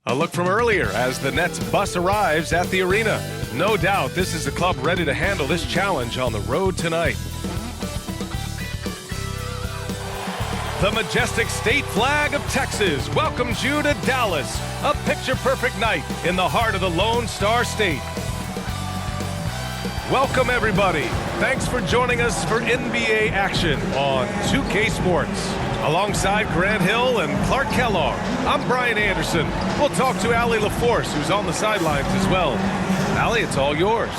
A look from earlier as the Nets bus arrives at the arena. No doubt this is the club ready to handle this challenge on the road tonight. The majestic state flag of Texas welcomes you to Dallas, a picture-perfect night in the heart of the Lone Star State. Welcome, everybody. Thanks for joining us for NBA action on 2K Sports. Alongside Grant Hill and Clark Kellogg, I'm Brian Anderson. We'll talk to Allie LaForce, who's on the sidelines as well. Allie, it's all yours.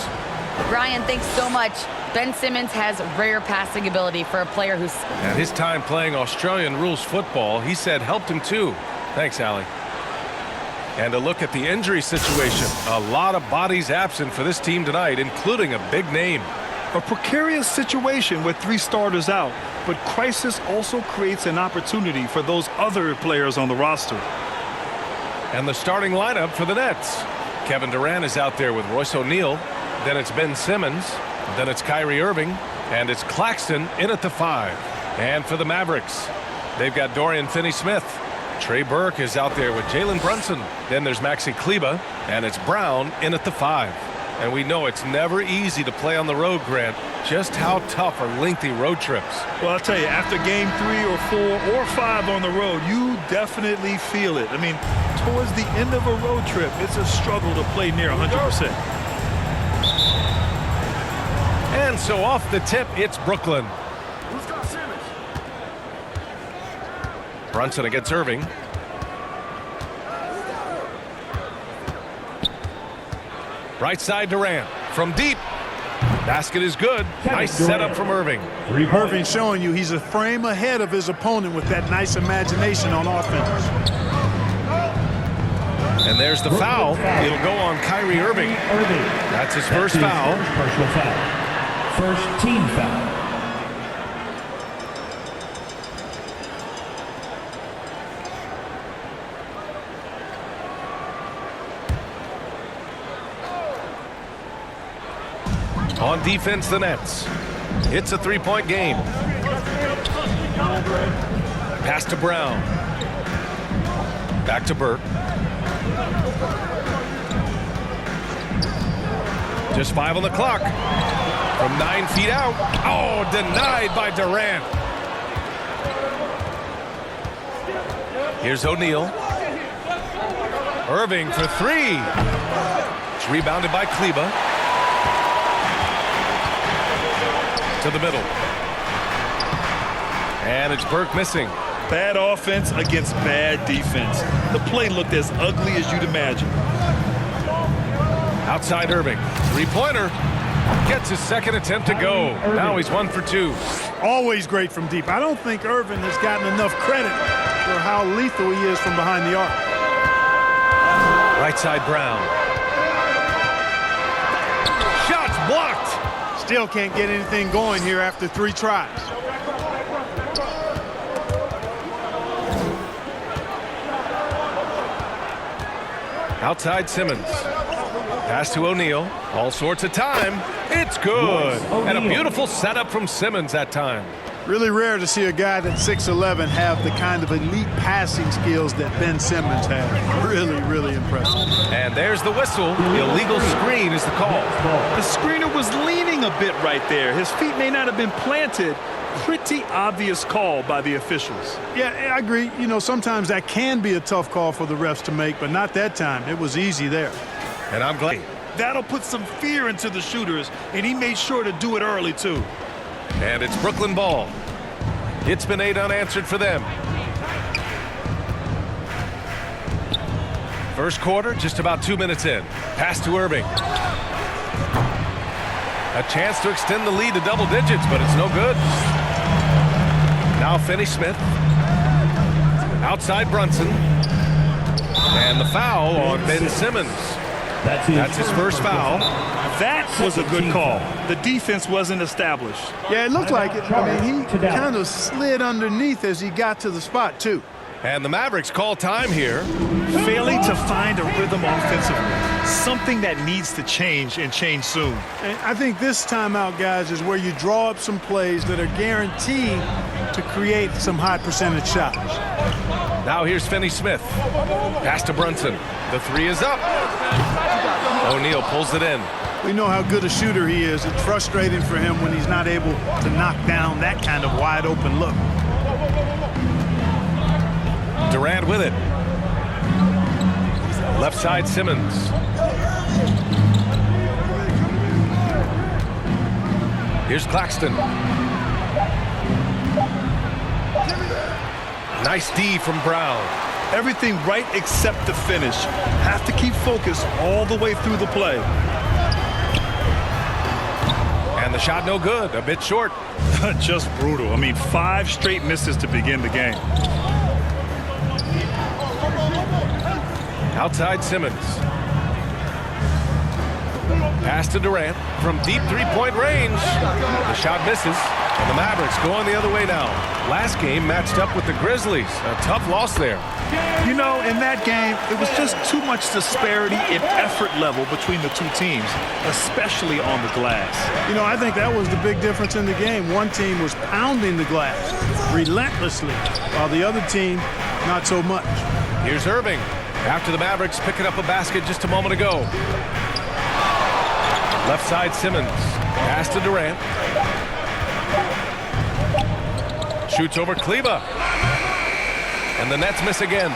Brian, thanks so much. Ben Simmons has rare passing ability for a player who's... And his time playing Australian rules football, he said, helped him too. Thanks, Allie. And a look at the injury situation. A lot of bodies absent for this team tonight, including a big name. A precarious situation with 3 starters out, but crisis also creates an opportunity for those other players on the roster. And the starting lineup for the Nets. Kevin Durant is out there with Royce O'Neal. Then it's Ben Simmons. Then it's Kyrie Irving. And it's Claxton in at the 5. And for the Mavericks, they've got Dorian Finney-Smith. Trey Burke is out there with Jalen Brunson. Then there's Maxi Kleber. And it's Brown in at the 5. And we know it's never easy to play on the road, Grant. Just how tough are lengthy road trips? Well, I'll tell you, after game 3 or 4 or 5 on the road, you definitely feel it. I mean, towards the end of a road trip, it's a struggle to play near 100%. And so off the tip, it's Brooklyn. Who's got Simmons? Brunson against Irving. Right side Durant. From deep. Basket is good. Nice setup from Irving. Irving showing you he's a frame ahead of his opponent with that nice imagination on offense. And there's the foul. It'll go on Kyrie Irving. That's his first foul. Personal foul. First team foul. On defense, the Nets. It's a 3-point game. Pass to Brown. Back to Burke. Just 5 on the clock. From 9 feet out. Oh, denied by Durant. Here's O'Neal. Irving for 3. It's rebounded by Kleber. To the middle. And it's Burke missing. Bad offense against bad defense. The play looked as ugly as you'd imagine. Outside Irving. 3-pointer. Gets his second attempt to go. Now he's 1 for 2. Always great from deep. I don't think Irving has gotten enough credit for how lethal he is from behind the arc. Right side Brown. Shots blocked. Still can't get anything going here after 3 tries. Outside Simmons. Pass to O'Neal. All sorts of time. It's good. And a beautiful setup from Simmons that time. Really rare to see a guy that's 6'11" have the kind of elite passing skills that Ben Simmons has. Really, really impressive. And there's the whistle. Illegal screen is the call. The screener was leaning a bit right there. His feet may not have been planted. Pretty obvious call by the officials. Yeah, I agree. You know, sometimes that can be a tough call for the refs to make, but not that time. It was easy there. And I'm glad. That'll put some fear into the shooters, and he made sure to do it early, too. And it's Brooklyn ball. It's been 8 unanswered for them. First quarter, just about 2 minutes in. Pass to Irving. A chance to extend the lead to double digits, but it's no good. Now Finney-Smith. Outside Brunson. And the foul on Ben Simmons. That's his first foul. That was a good call. The defense wasn't established. Yeah, it looked like it. I mean, he kind of slid underneath as he got to the spot, too. And the Mavericks call time here. Failing to find a rhythm offensively. Something that needs to change and change soon. And I think this timeout, guys, is where you draw up some plays that are guaranteed to create some high percentage shots. Now here's Finney Smith. Pass to Brunson. The three is up. O'Neal pulls it in. We know how good a shooter he is. It's frustrating for him when he's not able to knock down that kind of wide open look. Durant with it. Left side Simmons. Here's Claxton. Nice D from Brown. Everything right except the finish. Have to keep focused all the way through the play. And the shot no good, a bit short. Just brutal. I mean, 5 straight misses to begin the game. Outside Simmons. Pass to Durant from deep three-point range. The shot misses, and the Mavericks going the other way now. Last game matched up with the Grizzlies. A tough loss there. You know, in that game, it was just too much disparity in effort level between the two teams, especially on the glass. You know, I think that was the big difference in the game. One team was pounding the glass relentlessly, while the other team, not so much. Here's Irving. After the Mavericks picking up a basket just a moment ago. Left side Simmons. Pass to Durant. Shoots over Kleba. And the Nets miss again.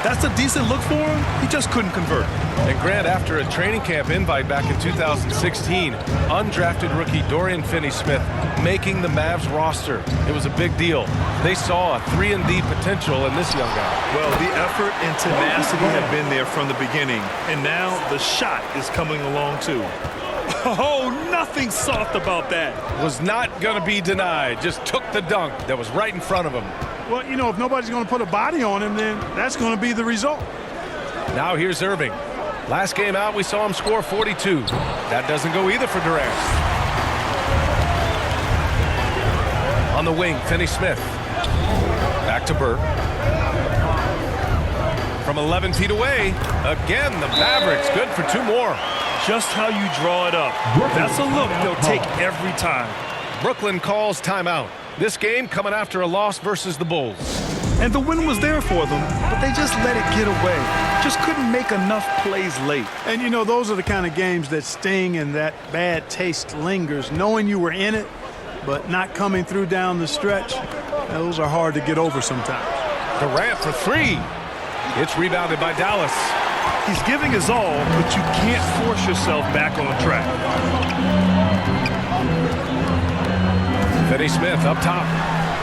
That's a decent look for him. He just couldn't convert. And Grant, after a training camp invite back in 2016, undrafted rookie Dorian Finney-Smith making the Mavs roster. It was a big deal. They saw a 3-and-D potential in this young guy. Well, the effort and tenacity have been there from the beginning. And now the shot is coming along too. Oh, nothing soft about that. Was not going to be denied. Just took the dunk that was right in front of him. Well, you know, if nobody's going to put a body on him, then that's going to be the result. Now here's Irving. Last game out, we saw him score 42. That doesn't go either for Durant. On the wing, Finney-Smith. Back to Burke. From 11 feet away, again, the Mavericks good for 2 more. Just how you draw it up. That's a look they'll take every time. Brooklyn calls timeout. This game coming after a loss versus the Bulls. And the win was there for them, but they just let it get away. Just couldn't make enough plays late. And, you know, those are the kind of games that sting and that bad taste lingers. Knowing you were in it, but not coming through down the stretch, those are hard to get over sometimes. Durant for 3. It's rebounded by Dallas. He's giving his all, but you can't force yourself back on track. Finney-Smith up top.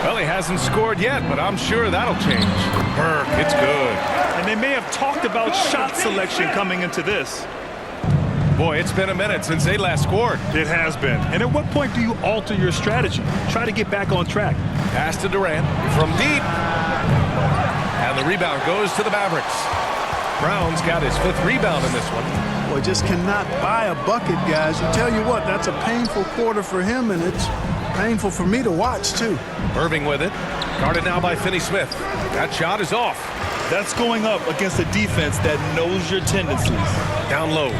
Well, he hasn't scored yet, but I'm sure that'll change. Burke, it's good. And they may have talked about shot selection coming into this. Boy, it's been a minute since they last scored. It has been. And at what point do you alter your strategy? Try to get back on track. Pass to Durant from deep. And the rebound goes to the Mavericks. Brown's got his 5th rebound in this one. Boy, just cannot buy a bucket, guys. I tell you what, that's a painful quarter for him, and it's painful for me to watch, too. Irving with it. Guarded now by Finney-Smith. That shot is off. That's going up against a defense that knows your tendencies. Down low.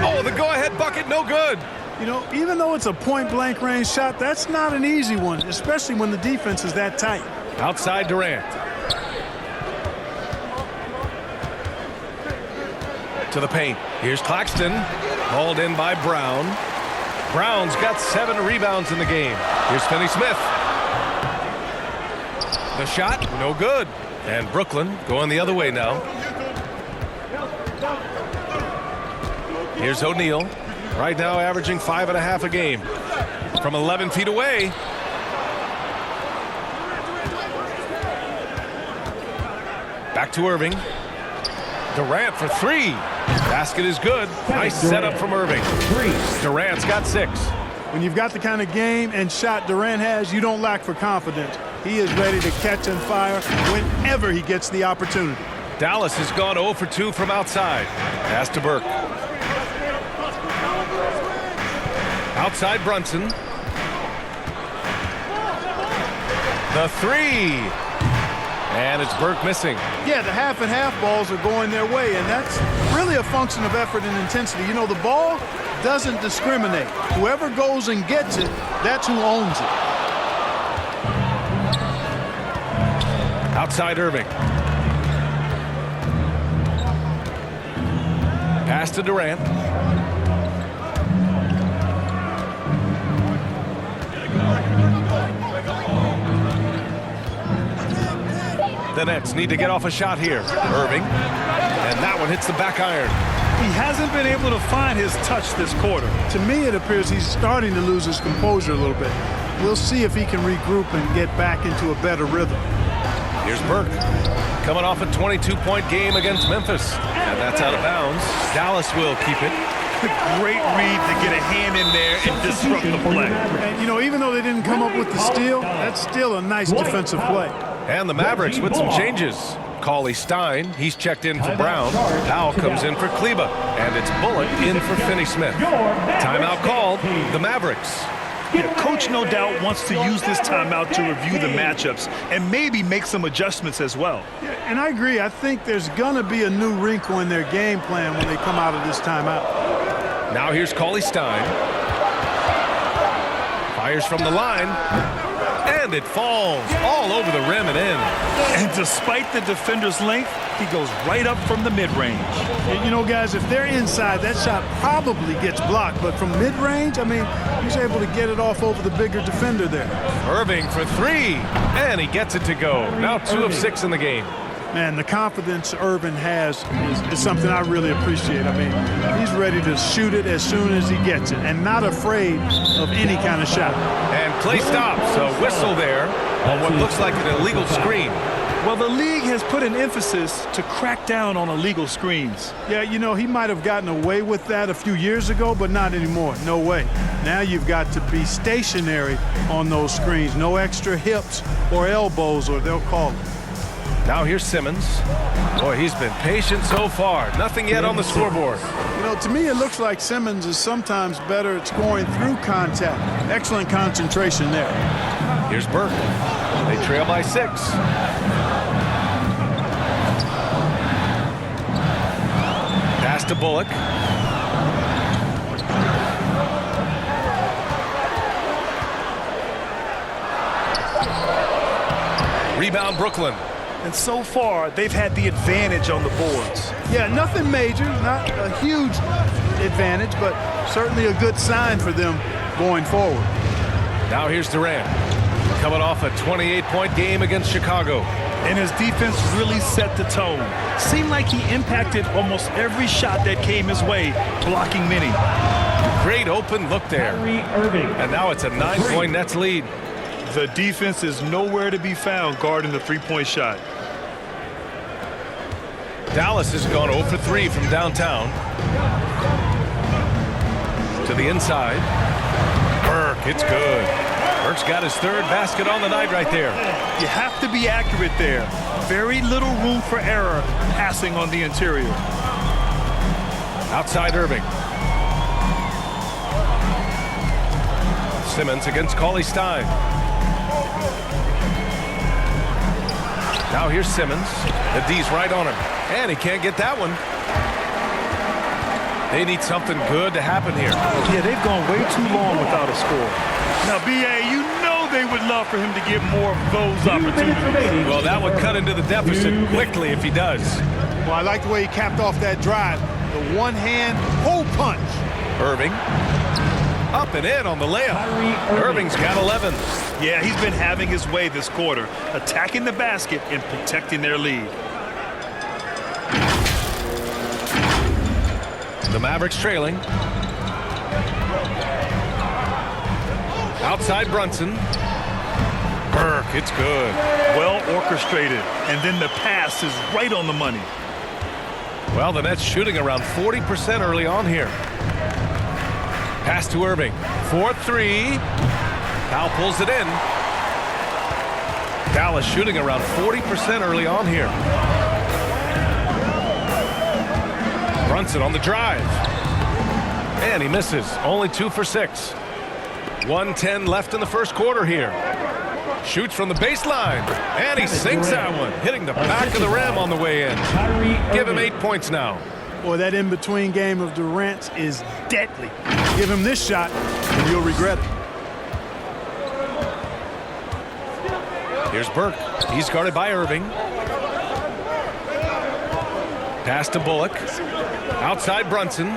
Oh, the go-ahead bucket, no good. You know, even though it's a point-blank range shot, that's not an easy one, especially when the defense is that tight. Outside Durant. To the paint. Here's Claxton. Hauled in by Brown. Brown's got 7 rebounds in the game. Here's Finney-Smith. The shot, no good. And Brooklyn going the other way now. Here's O'Neal. Right now averaging 5.5 a game. From 11 feet away. Back to Irving. Durant for 3. Basket is good. Nice setup from Irving. Durant's got 6. When you've got the kind of game and shot Durant has, you don't lack for confidence. He is ready to catch and fire whenever he gets the opportunity. Dallas has gone 0 for 2 from outside. Pass to Burke. Outside Brunson. The 3. And it's Burke missing. Yeah, the half-and-half balls are going their way, and that's really a function of effort and intensity. You know, the ball doesn't discriminate. Whoever goes and gets it, that's who owns it. Outside Irving. Pass to Durant. The Nets need to get off a shot here. Irving. And that one hits the back iron. He hasn't been able to find his touch this quarter. To me, it appears he's starting to lose his composure a little bit. We'll see if he can regroup and get back into a better rhythm. Here's Burke. Coming off a 22-point game against Memphis. And that's out of bounds. Dallas will keep it. Great read to get a hand in there and disrupt the play. And, you know, even though they didn't come up with the steal, that's still a nice defensive play. And the Mavericks with some changes. Cauley Stein, he's checked in for Brown. Powell comes in for Kleba. And it's Bullock in for Finney-Smith. Timeout called, the Mavericks. Yeah, Coach no doubt wants to use this timeout to review the matchups and maybe make some adjustments as well. Yeah, and I agree. I think there's going to be a new wrinkle in their game plan when they come out of this timeout. Now here's Cauley Stein. Fires from the line. And it falls all over the rim and in. And despite the defender's length, he goes right up from the mid-range. And, you know, guys, if they're inside, that shot probably gets blocked. But from mid-range, I mean, he's able to get it off over the bigger defender there. Irving for three. And he gets it to go. Now 2 of 6 in the game. Man, the confidence Irving has is something I really appreciate. I mean, he's ready to shoot it as soon as he gets it and not afraid of any kind of shot. And play stops. A whistle there on what looks like an illegal screen. Well, the league has put an emphasis to crack down on illegal screens. Yeah, you know, he might have gotten away with that a few years ago, but not anymore. No way. Now you've got to be stationary on those screens. No extra hips or elbows, or they'll call it. Now here's Simmons. Boy, he's been patient so far. Nothing yet on the scoreboard. You know, to me, it looks like Simmons is sometimes better at scoring through contact. Excellent concentration there. Here's Burke. They trail by 6. Pass to Bullock. Rebound Brooklyn. And so far, they've had the advantage on the boards. Yeah, nothing major, not a huge advantage, but certainly a good sign for them going forward. Now here's Durant. Coming off a 28-point game against Chicago. And his defense really set the tone. Seemed like he impacted almost every shot that came his way, blocking many. Great open look there. And now it's a 9-point Nets lead. The defense is nowhere to be found guarding the three-point shot. Dallas has gone 0 for 3 from downtown. To the inside. Burke, it's good. Burke's got his 3rd basket on the night right there. You have to be accurate there. Very little room for error passing on the interior. Outside Irving. Simmons against Cauley Stein. Now here's Simmons. The D's right on him. And he can't get that one. They need something good to happen here. Yeah, they've gone way too long without a score. Now, B.A., you know they would love for him to get more of those opportunities. Well, that would cut into the deficit quickly if he does. Well, I like the way he capped off that drive. The one-hand hole punch. Irving. Up and in on the layup. Irving's got 11. Yeah, he's been having his way this quarter, attacking the basket and protecting their lead. The Mavericks trailing. Outside Brunson. Burke, it's good. Well orchestrated, and then the pass is right on the money. Well, the Nets shooting around 40% early on here. Pass to Irving. 4-3. Powell pulls it in. Dallas shooting around 40% early on here. Brunson on the drive. And he misses. Only 2 for 6. 1:10 left in the first quarter here. Shoots from the baseline. And he sinks that one, hitting the back of the rim on the way in. Give him 8 points now. Boy, that in-between game of Durant's is deadly. Give him this shot, and you'll regret it. Here's Burke. He's guarded by Irving. Pass to Bullock. Outside Brunson.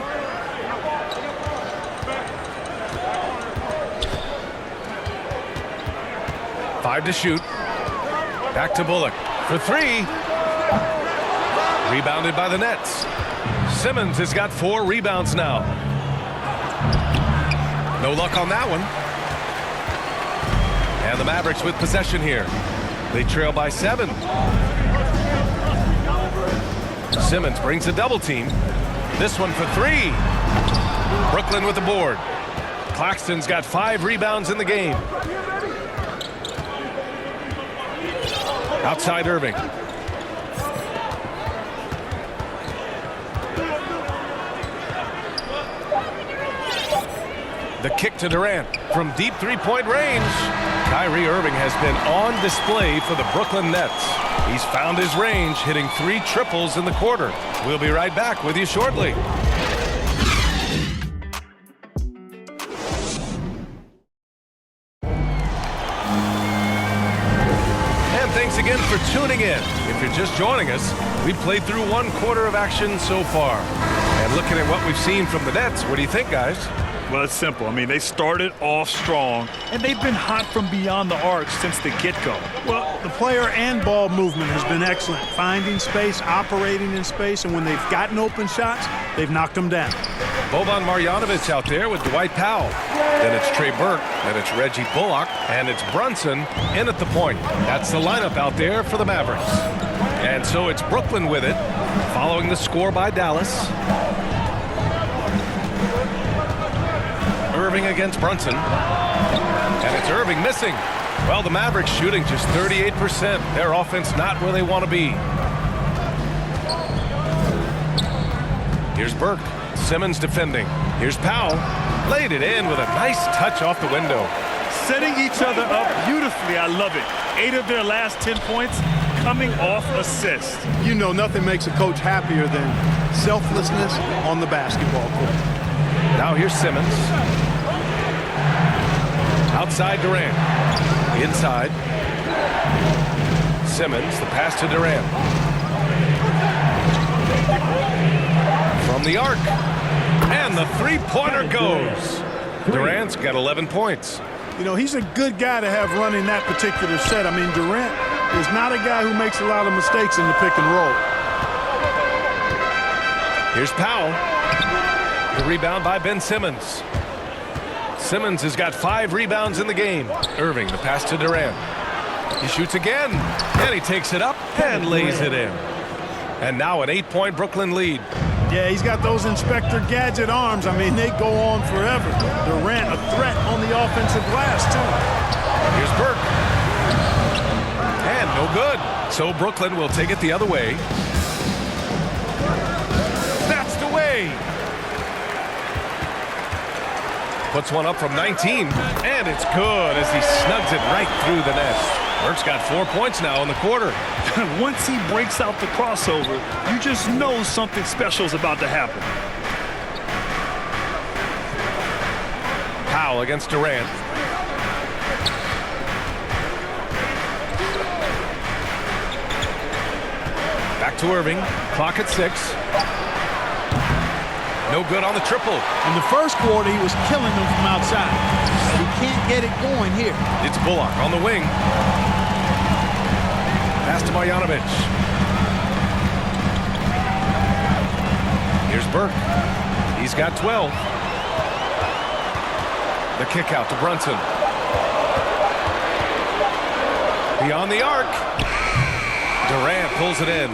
Five to shoot. Back to Bullock for three. Rebounded by the Nets. Simmons has got 4 rebounds now. No luck on that one. And the Mavericks with possession here. They trail by 7. Simmons brings a double team. This one for 3. Brooklyn with the board. Claxton's got 5 rebounds in the game. Outside Irving. The kick to Durant from deep three-point range. Kyrie Irving has been on display for the Brooklyn Nets. He's found his range, hitting 3 triples in the quarter. We'll be right back with you shortly. And thanks again for tuning in. If you're just joining us, we've played through 1 quarter of action so far. And looking at what we've seen from the Nets, what do you think, guys? Well, it's simple. I mean, they started off strong, and they've been hot from beyond the arc since the get-go. Well, the player and ball movement has been excellent. Finding space, operating in space, and when they've gotten open shots, they've knocked them down. Boban Marjanovic out there with Dwight Powell. Then it's Trey Burke, then it's Reggie Bullock, and it's Brunson in at the point. That's the lineup out there for the Mavericks. And so it's Brooklyn with it, following the score by Dallas. Irving against Brunson. And it's Irving missing. Well, the Mavericks shooting just 38%. Their offense not where they want to be. Here's Burke. Simmons defending. Here's Powell. Laid it in with a nice touch off the window. Setting each other up beautifully. I love it. 8 of their last 10 points coming off assists. You know, nothing makes a coach happier than selflessness on the basketball court. Now here's Simmons. Outside Durant. Inside. Simmons, the pass to Durant. From the arc. And the three-pointer goes. Durant's got 11 points. You know, he's a good guy to have running that particular set. I mean, Durant is not a guy who makes a lot of mistakes in the pick and roll. Here's Powell. The rebound by Ben Simmons. Simmons has got 5 rebounds in the game. Irving, the pass to Durant. He shoots again, and he takes it up and lays it in. And now an 8-point Brooklyn lead. Yeah, he's got those Inspector Gadget arms. I mean, they go on forever. Durant, a threat on the offensive glass, too. Here's Burke. And no good. So Brooklyn will take it the other way. That's the way. Puts one up from 19, and it's good as he snugs it right through the net. Burke's got 4 points now in the quarter. Once he breaks out the crossover, you just know something special is about to happen. Powell against Durant. Back to Irving. Clock at 6. No good on the triple. In the first quarter, he was killing them from outside. He can't get it going here. It's Bullock on the wing. Pass to Marjanovic. Here's Burke. He's got 12. The kick out to Brunson. Beyond the arc. Durant pulls it in.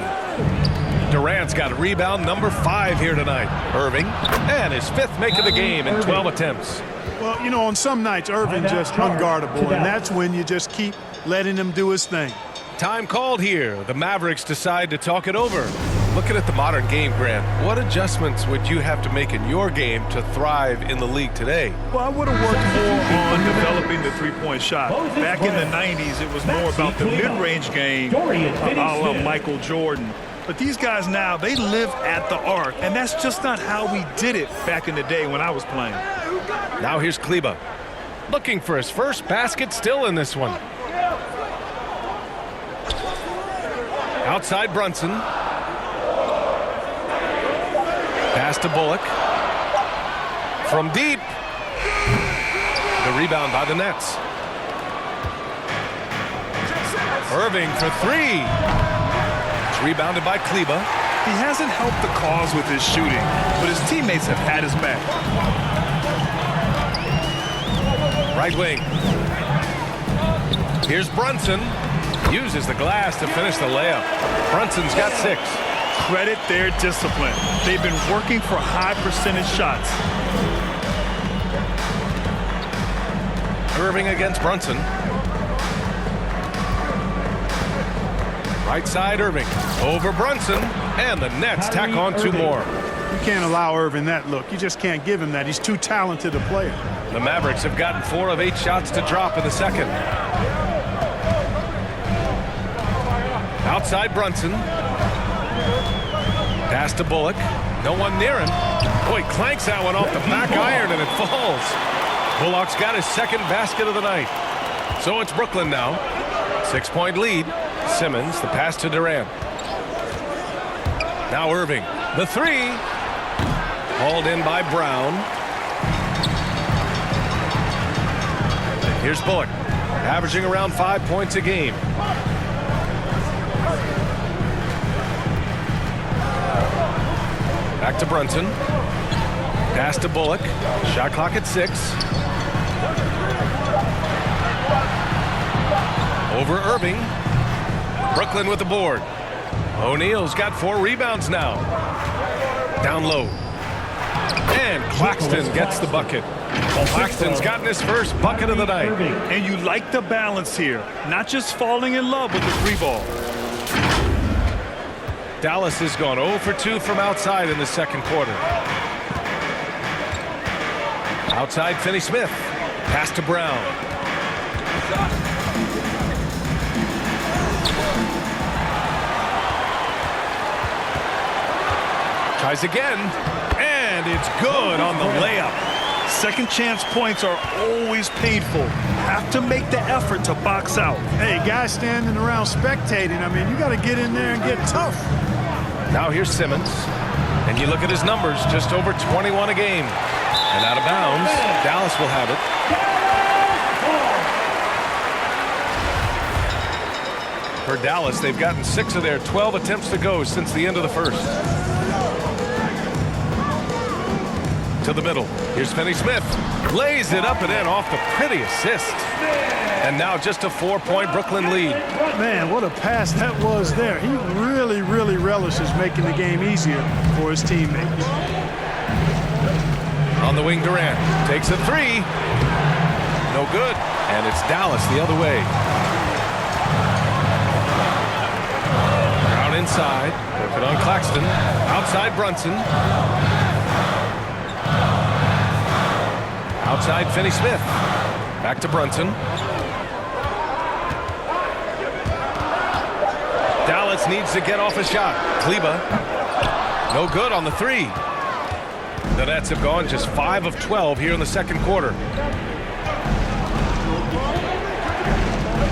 Durant's got rebound number 5 here tonight. Irving, and his 5th make of the game in 12 attempts. Well, you know, on some nights, Irving just unguardable, and that's when you just keep letting him do his thing. Time called here. The Mavericks decide to talk it over. Looking at the modern game, Grant, what adjustments would you have to make in your game to thrive in the league today? Well, I would have worked more on developing the three-point shot. Back in the 90s, it was more about the mid-range game, a la Michael Jordan. But these guys now, they live at the arc, and that's just not how we did it back in the day when I was playing. Now here's Kleba. Looking for his first basket still in this one. Outside Brunson. Pass to Bullock. From deep. The rebound by the Nets. Irving for three. It's rebounded by Kleber. He hasn't helped the cause with his shooting, but his teammates have had his back. Right wing. Here's Brunson. Uses the glass to finish the layup. Brunson's got 6. Credit their discipline. They've been working for high percentage shots. Irving against Brunson. Right side Irving. Over Brunson. And the Nets tack on 2 more. You can't allow Irving that look. You just can't give him that. He's too talented a player. The Mavericks have gotten 4 of 8 shots to drop in the second. Outside Brunson. Pass to Bullock. No one near him. Oh, he clanks that one off the back iron and it falls. Bullock's got his second basket of the night. So it's Brooklyn now. 6-point lead. Simmons, the pass to Durant. Now Irving. The 3. Hauled in by Brown. Here's Bullock. Averaging around 5 points a game. Back to Brunson. Pass to Bullock. Shot clock at 6. Over Irving. Brooklyn with the board. O'Neal's got 4 rebounds now. Down low. And Claxton gets the bucket. Claxton's gotten his first bucket of the night. And you like the balance here. Not just falling in love with the 3 ball. Dallas has gone 0 for 2 from outside in the second quarter. Outside Finney-Smith. Pass to Brown. Tries again. And it's good on the layup. Second chance points are always painful. Have to make the effort to box out. Hey, guys standing around spectating, I mean, you got to get in there and get tough. Now here's Simmons. And you look at his numbers, just over 21 a game. And out of bounds, Dallas will have it. For Dallas, they've gotten 6 of their 12 attempts to go since the end of the first. To the middle. Here's Finney-Smith. Lays it up and in off the pretty assist. And now just a 4-point Brooklyn lead. Man, what a pass that was there. He really, really relishes making the game easier for his teammates. On the wing, Durant takes a 3. No good. And it's Dallas the other way. Brown inside. Working on Claxton. Outside Brunson. Outside Finney-Smith. Back to Brunson. Dallas needs to get off a shot. Kleber. No good on the 3. The Nets have gone just 5 of 12 here in the second quarter.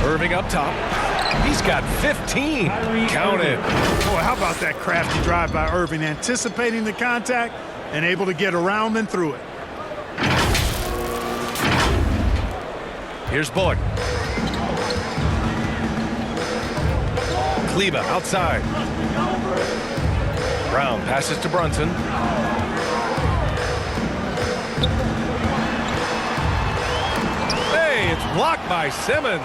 Irving up top. He's got 15. Count it. Boy, how about that crafty drive by Irving, anticipating the contact and able to get around and through it. Here's Bullock. Kleber outside. Brown passes to Brunson. Hey, it's blocked by Simmons.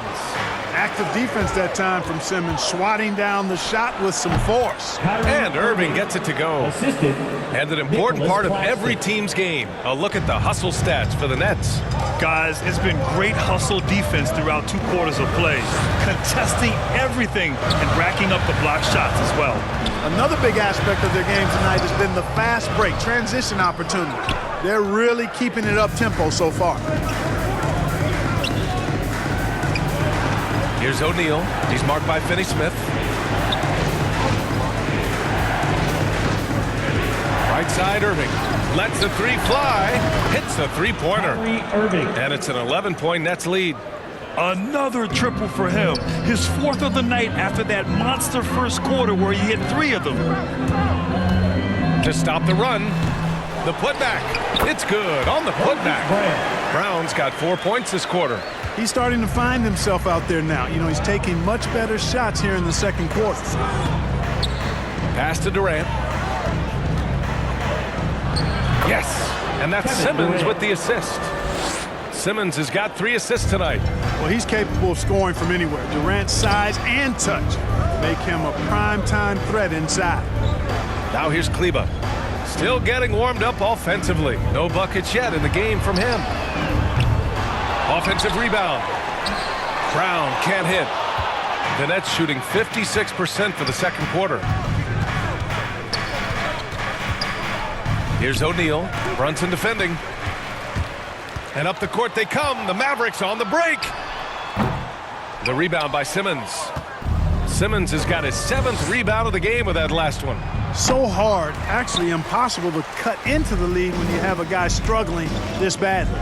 Active defense that time from Simmons, swatting down the shot with some force. And Irving gets it to go. And an important part of every team's game. A look at the hustle stats for the Nets. Guys, it's been great hustle defense throughout 2 quarters of play. Contesting everything and racking up the block shots as well. Another big aspect of their game tonight has been the fast break, transition opportunity. They're really keeping it up-tempo so far. Here's O'Neal. He's marked by Finney-Smith. Right side, Irving. Lets the 3 fly. Hits the 3-pointer. And it's an 11-point Nets lead. Another triple for him. His 4th of the night after that monster first quarter where he hit 3 of them. To stop the run, the putback. It's good on the putback. Brown's got 4 points this quarter. He's starting to find himself out there now. You know, he's taking much better shots here in the second quarter. Pass to Durant. Yes, and that's Simmons with the assist. Simmons has got 3 assists tonight. Well, he's capable of scoring from anywhere. Durant's size and touch make him a prime-time threat inside. Now here's Kleber. Still getting warmed up offensively. No buckets yet in the game from him. Offensive rebound. Brown can't hit. The Nets shooting 56% for the second quarter. Here's O'Neal. Brunson defending. And up the court they come. The Mavericks on the break. The rebound by Simmons. Simmons has got his 7th rebound of the game with that last one. So hard, actually impossible to cut into the lead when you have a guy struggling this badly.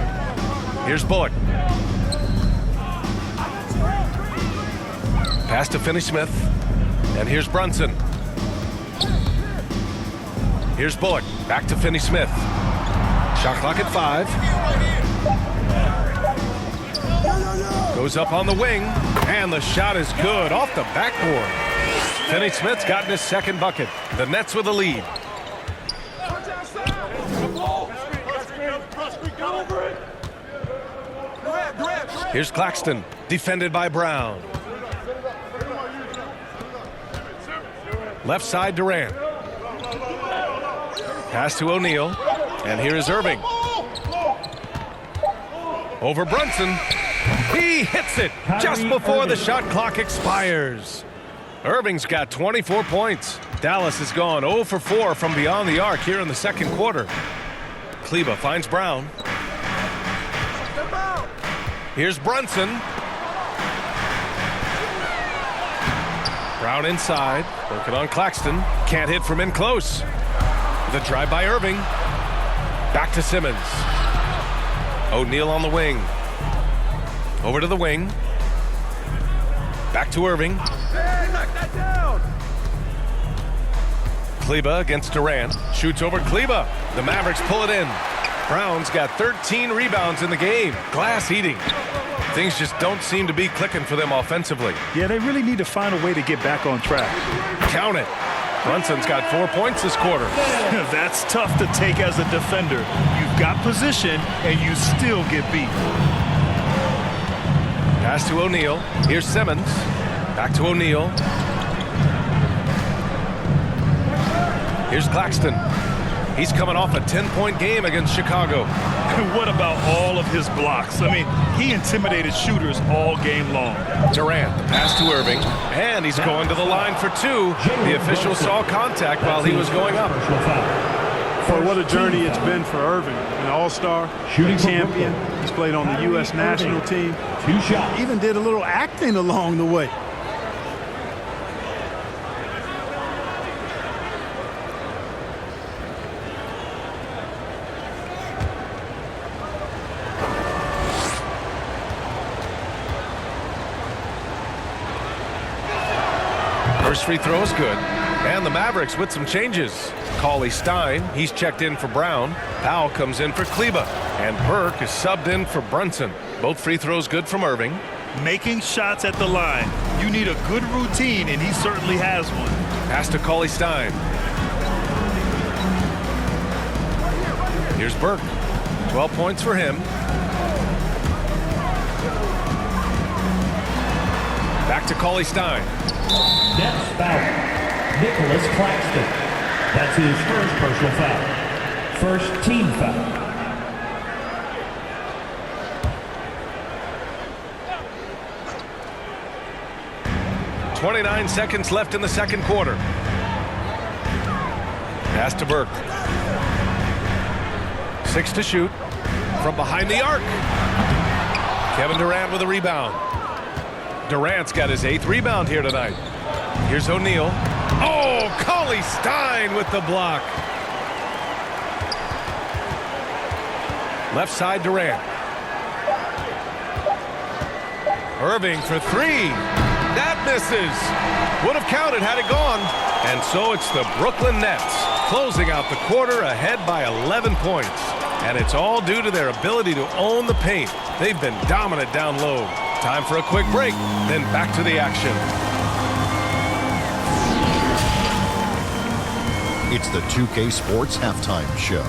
Here's Bullock. Pass to Finney-Smith. And here's Brunson. Here's Bullock. Back to Finney-Smith. Shot clock at 5. Goes up on the wing. And the shot is good off the backboard. Finney-Smith's gotten his 2nd bucket. The Nets with a lead. Here's Claxton. Defended by Brown. Left side Durant. Pass to O'Neal. And here is Irving. Over Brunson. He hits it just before the shot clock expires. Irving's got 24 points. Dallas has gone 0 for 4 from beyond the arc here in the second quarter. Kleber finds Brown. Here's Brunson. Brown inside. Working on Claxton. Can't hit from in close. The drive by Irving. Back to Simmons. O'Neal on the wing. Over to the wing. Back to Irving. Kleber against Durant. Shoots over Kleber. The Mavericks pull it in. Brown's got 13 rebounds in the game. Glass eating. Things just don't seem to be clicking for them offensively. Yeah, they really need to find a way to get back on track. Count it. Brunson's got 4 points this quarter. That's tough to take as a defender. You've got position, and you still get beat. Pass to O'Neal. Here's Simmons. Back to O'Neal. Here's Claxton. He's coming off a 10-point game against Chicago. And what about all of his blocks? I mean, he intimidated shooters all game long. Durant, the pass to Irving, and he's going to the line for 2. The official saw contact while he was going up. Boy, what a journey it's been for Irving. An all-star, a champion. He's played on the U.S. national team. 2 shots. Even did a little acting along the way. First free throw is good. And the Mavericks with some changes. Cauley Stein, he's checked in for Brown. Powell comes in for Kleber. And Burke is subbed in for Brunson. Both free throws good from Irving. Making shots at the line. You need a good routine, and he certainly has one. Pass to Cauley Stein. Here's Burke. 12 points for him. Back to Cauley Stein. Nets foul. Nicholas Claxton. That's his first personal foul. First team foul. .29 seconds left in the second quarter. Pass to Burke. 6 to shoot. From behind the arc. Kevin Durant with a rebound. Durant's got his 8th rebound here tonight. Here's O'Neal. Oh, Cauley Stein with the block. Left side Durant. Irving for three. That misses. Would have counted had it gone. And so it's the Brooklyn Nets closing out the quarter ahead by 11 points. And it's all due to their ability to own the paint. They've been dominant down low. Time for a quick break, then back to the action. It's the 2K Sports Halftime Show.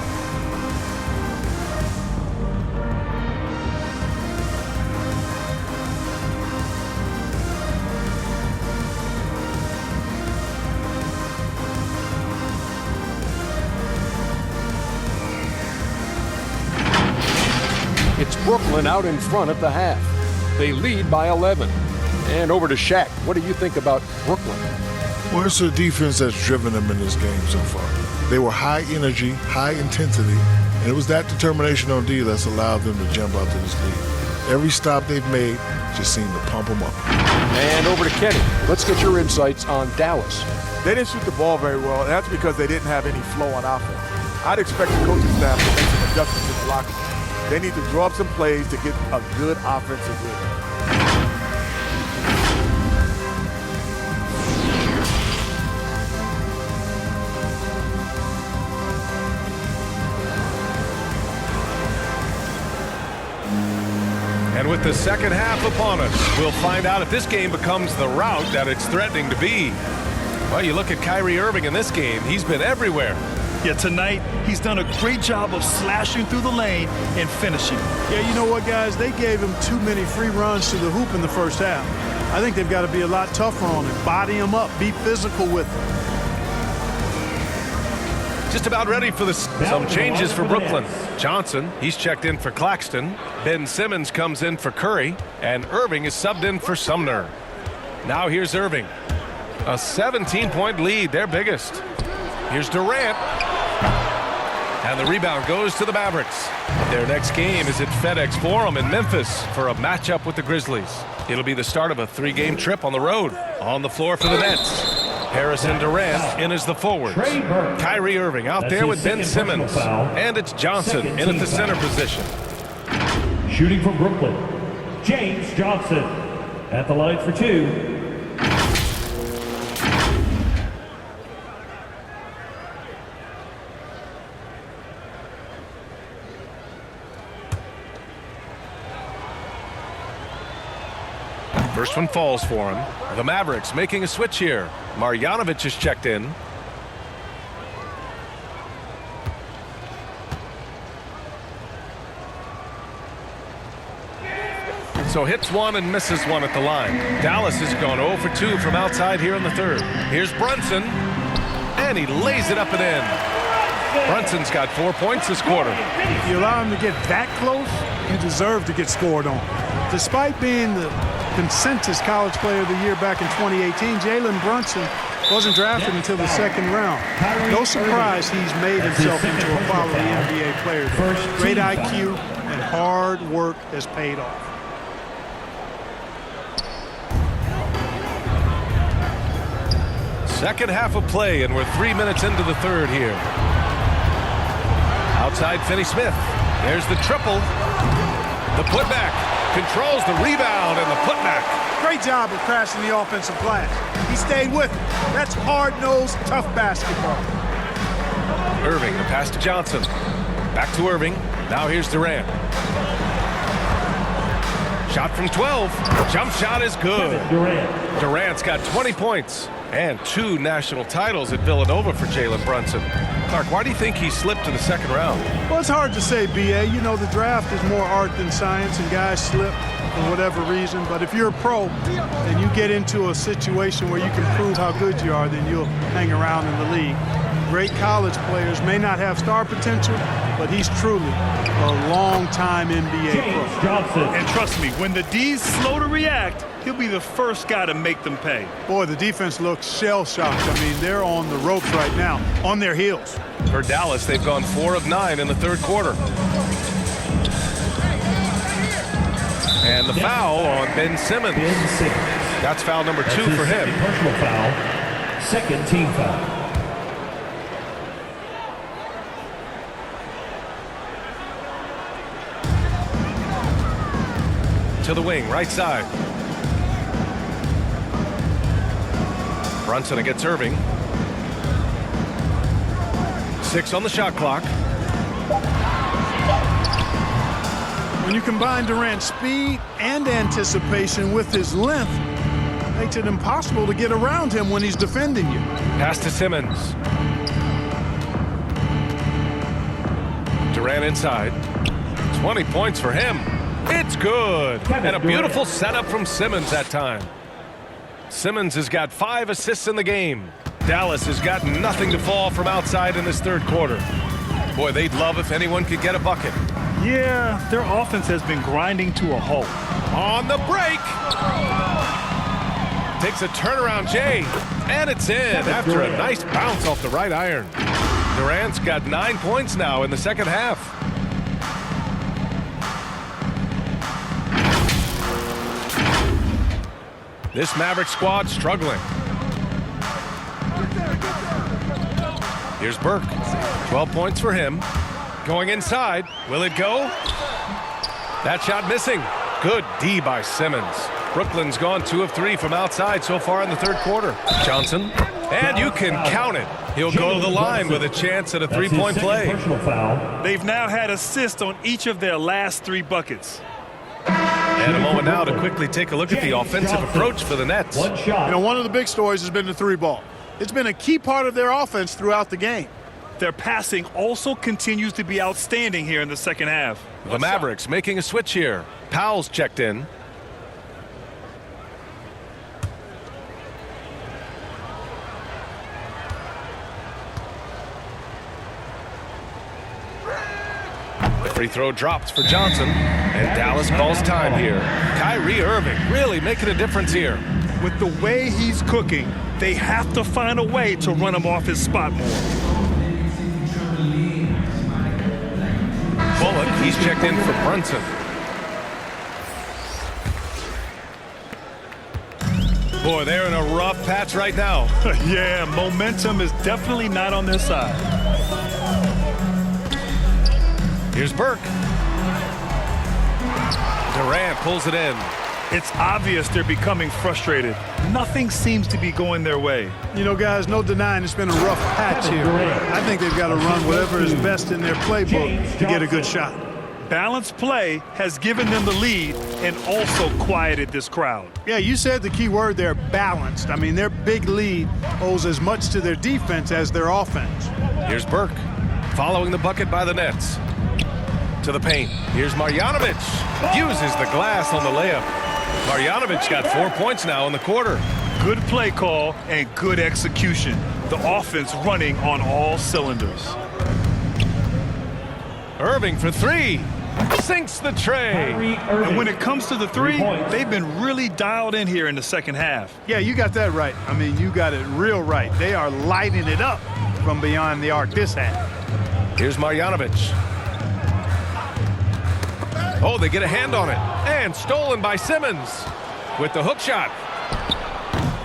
It's Brooklyn out in front at the half. They lead by 11. And over to Shaq. What do you think about Brooklyn? Well, it's a defense that's driven them in this game so far. They were high energy, high intensity, and it was that determination on D that's allowed them to jump out to this lead. Every stop they've made just seemed to pump them up. And over to Kenny. Let's get your insights on Dallas. They didn't shoot the ball very well, and that's because they didn't have any flow on offense. I'd expect the coaching staff to make some adjustments in the locker room. They need to draw up some plays to get a good offensive rhythm. And with the second half upon us, we'll find out if this game becomes the rout that it's threatening to be. Well, you look at Kyrie Irving in this game, he's been everywhere. Yeah, tonight he's done a great job of slashing through the lane and finishing. Yeah, you know what, guys? They gave him too many free runs to the hoop in the first half. I think they've got to be a lot tougher on him. Body him up. Be physical with him. Just about ready for some changes for Brooklyn. Johnson, he's checked in for Claxton. Ben Simmons comes in for Curry. And Irving is subbed in for Sumner. Now here's Irving. A 17-point lead, their biggest. Here's Durant. And the rebound goes to the Mavericks. Their next game is at FedEx Forum in Memphis for a matchup with the Grizzlies. It'll be the start of a 3-game trip on the road. On the floor for the Nets, Harrison Durant in as the forwards. Kyrie Irving out there with Ben Simmons. And it's Johnson in at the center position. Shooting for Brooklyn, James Johnson at the line for two. First one falls for him. The Mavericks making a switch here. Marjanovic is checked in. So hits one and misses one at the line. Dallas has gone 0 for 2 from outside here in the third. Here's Brunson. And he lays it up and in. Brunson's got 4 points this quarter. If you allow him to get that close, you deserve to get scored on. Despite being the consensus college player of the year back in 2018, Jalen Brunson wasn't drafted until the second round. No surprise he's made himself into a quality NBA player. Great IQ and hard work has paid off. Second half of play, and we're 3 minutes into the third here. Outside Finney-Smith. There's the triple. The putback. Controls the rebound and the putback. Great job of crashing the offensive glass. He stayed with it. That's hard-nosed, tough basketball. Irving, the pass to Johnson. Back to Irving. Now here's Durant. Shot from 12. Jump shot is good. Durant's got 20 points and 2 national titles at Villanova for Jalen Brunson. Clark, why do you think he slipped to the second round? Well, it's hard to say, B.A. You know, the draft is more art than science, and guys slip for whatever reason. But if you're a pro and you get into a situation where you can prove how good you are, then you'll hang around in the league. Great college players may not have star potential, but he's truly a long-time NBA pro. Johnson. And trust me, when the D's slow to react, he'll be the first guy to make them pay. Boy, the defense looks shell-shocked. I mean, they're on the ropes right now, on their heels. For Dallas, they've gone 4 of 9 in the third quarter. And the foul on Ben Simmons. That's foul number 2 for him. Personal foul, second team foul. To the wing, right side. Brunson against Irving. 6 on the shot clock. When you combine Durant's speed and anticipation with his length, it makes it impossible to get around him when he's defending you. Pass to Simmons. Durant inside. 20 points for him. It's good. And a beautiful setup from Simmons that time. Simmons has got 5 assists in the game. Dallas has got nothing to fall from outside in this third quarter. Boy, they'd love if anyone could get a bucket. Yeah, their offense has been grinding to a halt. On the break. Takes a turnaround, Jay. And it's in after a nice bounce off the right iron. Durant's got 9 points now in the second half. This Maverick squad struggling. Here's Burke. 12 points for him. Going inside. Will it go? That shot missing. Good D by Simmons. Brooklyn's gone 2 of 3 from outside so far in the third quarter. Johnson. And you can count it. He'll go to the line with a chance at a 3-point play. They've now had assists on each of their last 3 buckets. And a moment now to quickly take a look at the offensive approach for the Nets. You know, one of the big stories has been the 3-ball. It's been a key part of their offense throughout the game. Their passing also continues to be outstanding here in the second half. The Mavericks making a switch here. Powell's checked in. The free throw drops for Johnson, and Dallas calls time here. Kyrie Irving really making a difference here. With the way he's cooking, they have to find a way to run him off his spot more. Bullock, he's checked in for Brunson. Boy, they're in a rough patch right now. Yeah, momentum is definitely not on their side. Here's Burke. Durant pulls it in. It's obvious they're becoming frustrated. Nothing seems to be going their way. You know, guys, no denying it's been a rough patch here. I think they've got to run whatever is best in their playbook to get a good shot. Balanced play has given them the lead and also quieted this crowd. Yeah, you said the key word there, balanced. I mean, their big lead owes as much to their defense as their offense. Here's Burke, following the bucket by the Nets. To the paint. Here's Marjanovic. Uses the glass on the layup. Marjanovic got 4 points now in the quarter. Good play call and good execution. The offense running on all cylinders. Irving for 3. Sinks the tray. And when it comes to the 3, they've been really dialed in here in the second half. Yeah, you got that right. I mean, you got it real right. They are lighting it up from beyond the arc this half. Here's Marjanovic. Oh, they get a hand on it. And stolen by Simmons with the hook shot.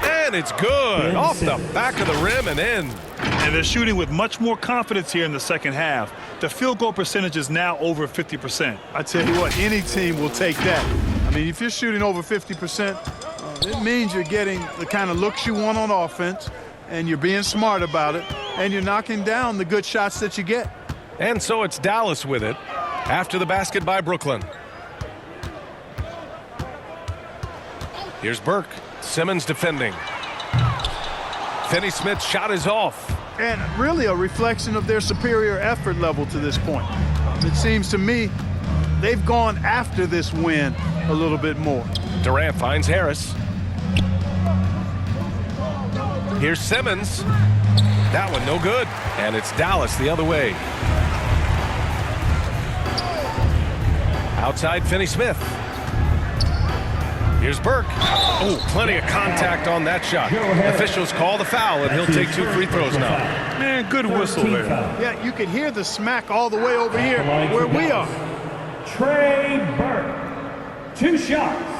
And it's good. Off the back of the rim and in. And they're shooting with much more confidence here in the second half. The field goal percentage is now over 50%. I tell you what, any team will take that. I mean, if you're shooting over 50%, it means you're getting the kind of looks you want on offense, and you're being smart about it, and you're knocking down the good shots that you get. And so it's Dallas with it after the basket by Brooklyn. Here's Burke. Simmons defending. Finney-Smith's shot is off. And really a reflection of their superior effort level to this point. It seems to me they've gone after this win a little bit more. Durant finds Harris. Here's Simmons. That one no good. And it's Dallas the other way. Outside Finney-Smith. Here's Burke. Oh, plenty of contact on that shot. Officials call the foul, and he'll take 2 free throws now. Man, good whistle there. Yeah, you could hear the smack all the way over here where we are. Trey Burke, 2 shots.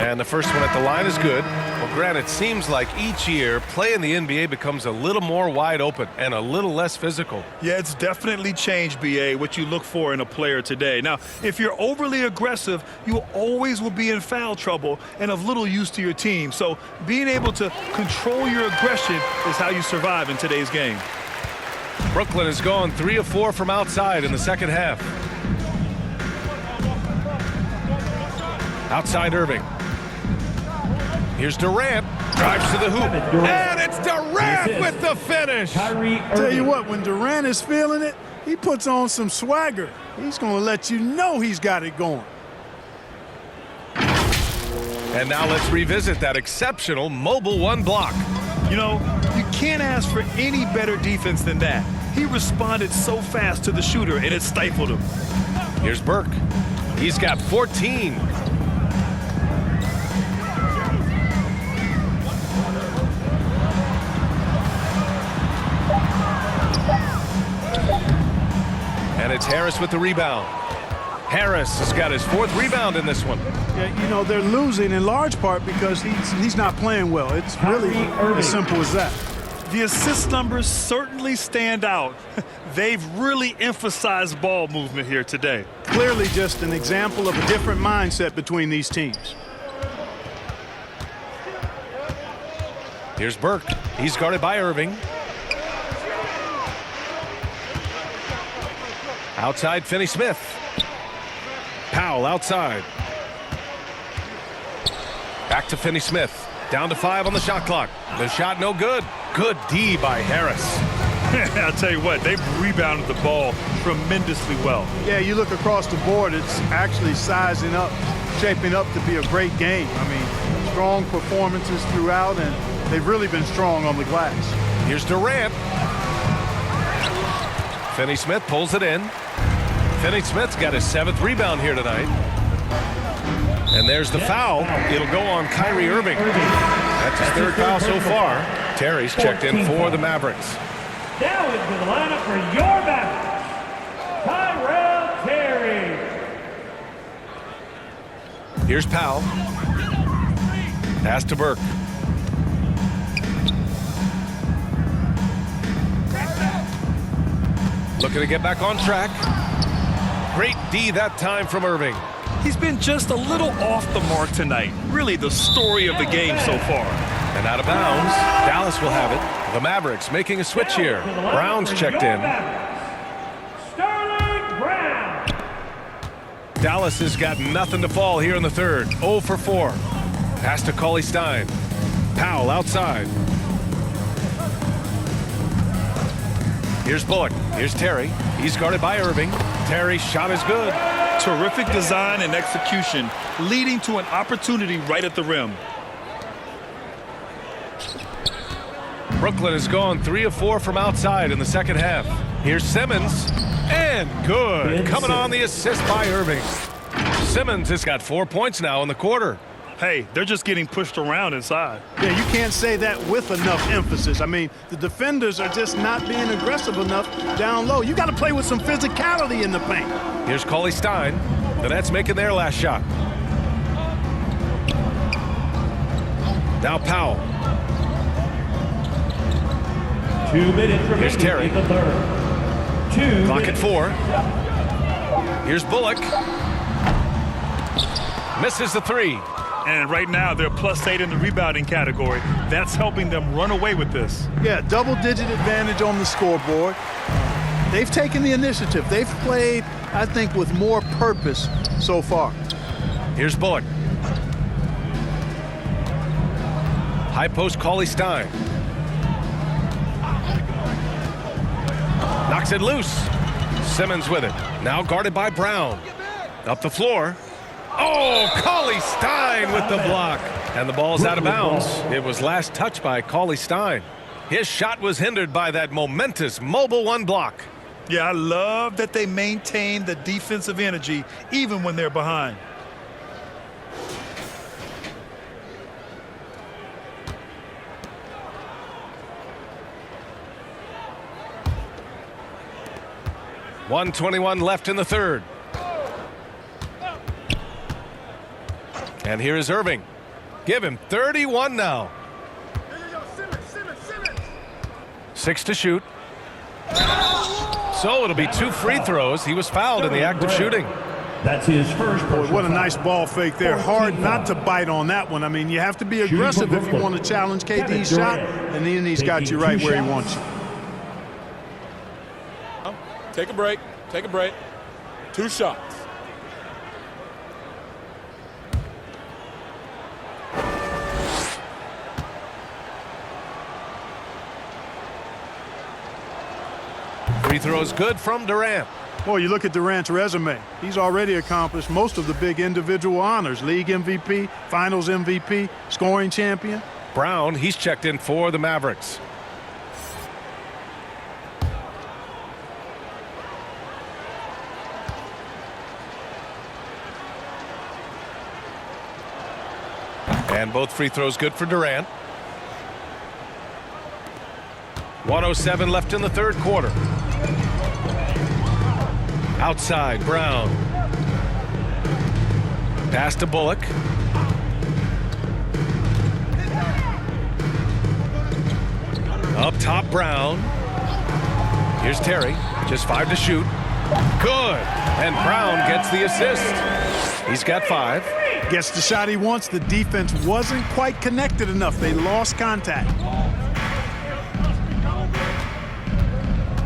And the first one at the line is good. Well, Grant, it seems like each year play in the NBA becomes a little more wide open and a little less physical. Yeah, it's definitely changed, BA, what you look for in a player today. Now, if you're overly aggressive, you always will be in foul trouble and of little use to your team. So being able to control your aggression is how you survive in today's game. Brooklyn has gone 3 of 4 from outside in the second half. Outside Irving. Here's Durant, drives to the hoop, and it's Durant with the finish. Kyrie Tell you what, when Durant is feeling it, he puts on some swagger. He's going to let you know he's got it going. And now let's revisit that exceptional mobile one block. You know, you can't ask for any better defense than that. He responded so fast to the shooter, and it stifled him. Here's Burke. He's got 14. And it's Harris with the rebound. Harris has got his 4th rebound in this one. Yeah, you know, they're losing in large part because he's not playing well. It's really as simple as that. The assist numbers certainly stand out. They've really emphasized ball movement here today. Clearly just an example of a different mindset between these teams. Here's Burke. He's guarded by Irving. Outside, Finney-Smith. Powell outside. Back to Finney-Smith. Down to 5 on the shot clock. The shot no good. Good D by Harris. I'll tell you what, they've rebounded the ball tremendously well. Yeah, you look across the board, it's actually sizing up, shaping up to be a great game. I mean, strong performances throughout, and they've really been strong on the glass. Here's Durant. Finney-Smith pulls it in. Finney-Smith's got his 7th rebound here tonight. And there's the foul. It'll go on Kyrie Irving. That's his 3rd foul so far. Terry's checked in for the Mavericks. Now into the lineup for your Mavericks, Tyrell Terry. Here's Powell. Pass to Burke. Looking to get back on track. Great D that time from Irving. He's been just a little off the mark tonight. Really the story of the game so far. And out of bounds, Dallas will have it. The Mavericks making a switch here. Brown's checked in. Sterling Brown. Dallas has got nothing to fall here in the 3rd. 0 for 4. Pass to Cauley-Stein. Powell outside. Here's Bullock. Here's Terry. He's guarded by Irving. Terry's shot is good. Terrific design and execution, leading to an opportunity right at the rim. Brooklyn has gone 3 of 4 from outside in the second half. Here's Simmons. And good. Coming on the assist by Irving. Simmons has got 4 points now in the quarter. Hey, they're just getting pushed around inside. Yeah, you can't say that with enough emphasis. I mean, the defenders are just not being aggressive enough down low. You got to play with some physicality in the paint. Here's Cauley-Stein. The Nets making their last shot. Now Powell. 2 minutes remaining Here's Terry. in the 3rd. 2 Clock at minutes. 4. Here's Bullock. Misses the 3. And right now, they're +8 in the rebounding category. That's helping them run away with this. Yeah, double-digit advantage on the scoreboard. They've taken the initiative. They've played, I think, with more purpose so far. Here's Bullock. High post Cauley-Stein. Knocks it loose. Simmons with it. Now guarded by Brown. Up the floor. Oh, Cauley-Stein with the block. And the ball's out of bounds. It was last touched by Cauley-Stein. His shot was hindered by that momentous mobile one block. Yeah, I love that they maintain the defensive energy even when they're behind. .121 left in the 3rd. And here is Irving. Give him 31 now. 6 to shoot. So it'll be 2 free throws. He was fouled in the act of shooting. That's his first personal What a foul. nice ball fake there. Hard not to bite on that one. I mean, you have to be aggressive if you want to challenge KD's shot, and then he's got you right where he wants you. Take a break. Take a break. 2 shots. Free throws good from Durant. Boy, you look at Durant's resume. He's already accomplished most of the big individual honors. League MVP, Finals MVP, scoring champion. Brown, he's checked in for the Mavericks. And both free throws good for Durant. 1:07 left in the third quarter. Outside, Brown. Pass to Bullock. Up top, Brown. Here's Terry. Just 5 to shoot. Good. And Brown gets the assist. He's got 5. Gets the shot he wants. The defense wasn't quite connected enough. They lost contact.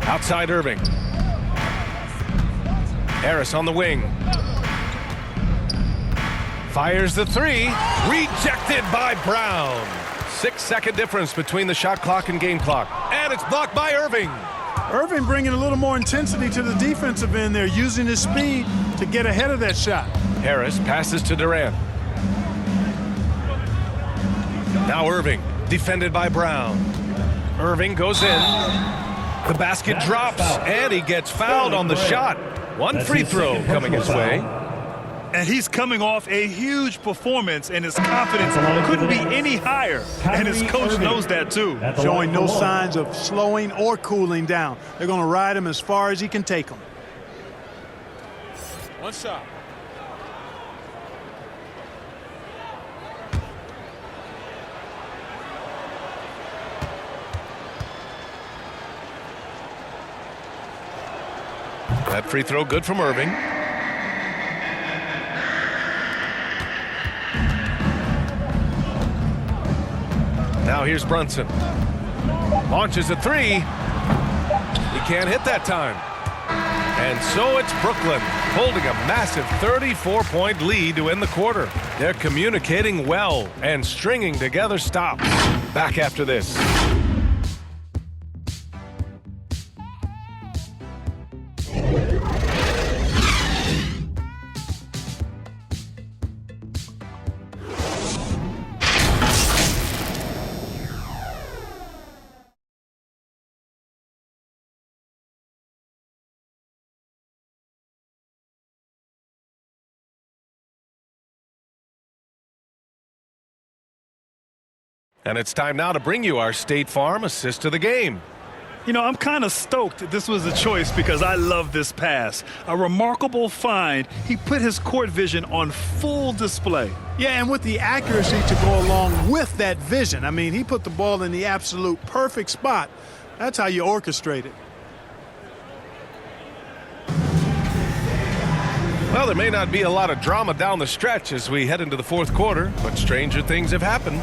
Outside, Irving. Harris on the wing. Fires the 3. Rejected by Brown. 6-second difference between the shot clock and game clock. And it's blocked by Irving. Irving bringing a little more intensity to the defensive end there, using his speed to get ahead of that shot. Harris passes to Durant. Now Irving, defended by Brown. Irving goes in. The basket drops, and he gets fouled on the shot. 1 free throw coming his way. And he's coming off a huge performance, and his confidence couldn't be any higher. And his coach knows that, too. Showing no signs of slowing or cooling down. They're going to ride him as far as he can take them. 1 shot. That free throw good from Irving. Now here's Brunson. Launches a 3. He can't hit that time. And so it's Brooklyn holding a massive 34-point lead to end the quarter. They're communicating well and stringing together stops. Back after this. And it's time now to bring you our State Farm assist of the game. You know, I'm kind of stoked that this was a choice because I love this pass. A remarkable find. He put his court vision on full display. Yeah, and with the accuracy to go along with that vision. I mean, he put the ball in the absolute perfect spot. That's how you orchestrate it. Well, there may not be a lot of drama down the stretch as we head into the fourth quarter, but stranger things have happened.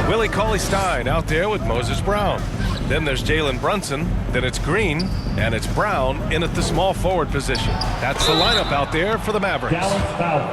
Willie Cauley-Stein out there with Moses Brown. Then there's Jalen Brunson. Then it's Green. And it's Brown in at the small forward position. That's the lineup out there for the Mavericks.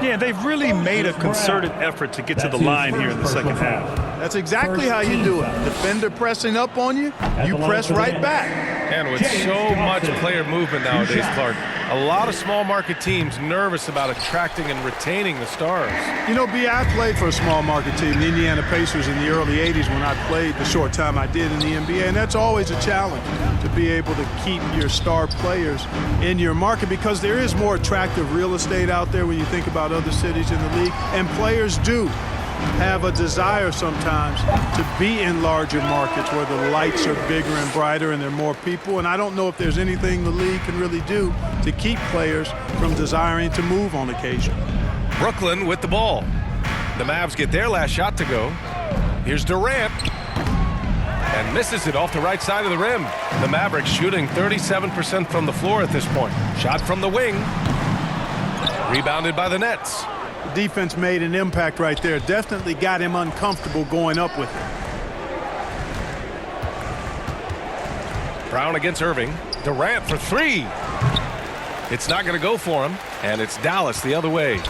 Yeah, they've really made a concerted effort to get to the line here in the second half. That's exactly how you do it. Defender pressing up on you, you press right back. And with so much player movement nowadays, Clark, a lot of small market teams nervous about attracting and retaining the stars. You know, B, I played for a small market team, the Indiana Pacers, in the early 80s when I played the short time I did in the NBA, and that's always a challenge to be able to keep your star players in your market because there is more attractive real estate out there when you think about other cities in the league, and players do have a desire sometimes to be in larger markets where the lights are bigger and brighter and there are more people, and I don't know if there's anything the league can really do to keep players from desiring to move on occasion. Brooklyn with the ball. The Mavs get their last shot to go. Here's Durant. And misses it off the right side of the rim. The Mavericks shooting 37% from the floor at this point. Shot from the wing. Rebounded by the Nets. The defense made an impact right there. Definitely got him uncomfortable going up with it. Brown against Irving. Durant for three. It's not going to go for him. And it's Dallas the other way.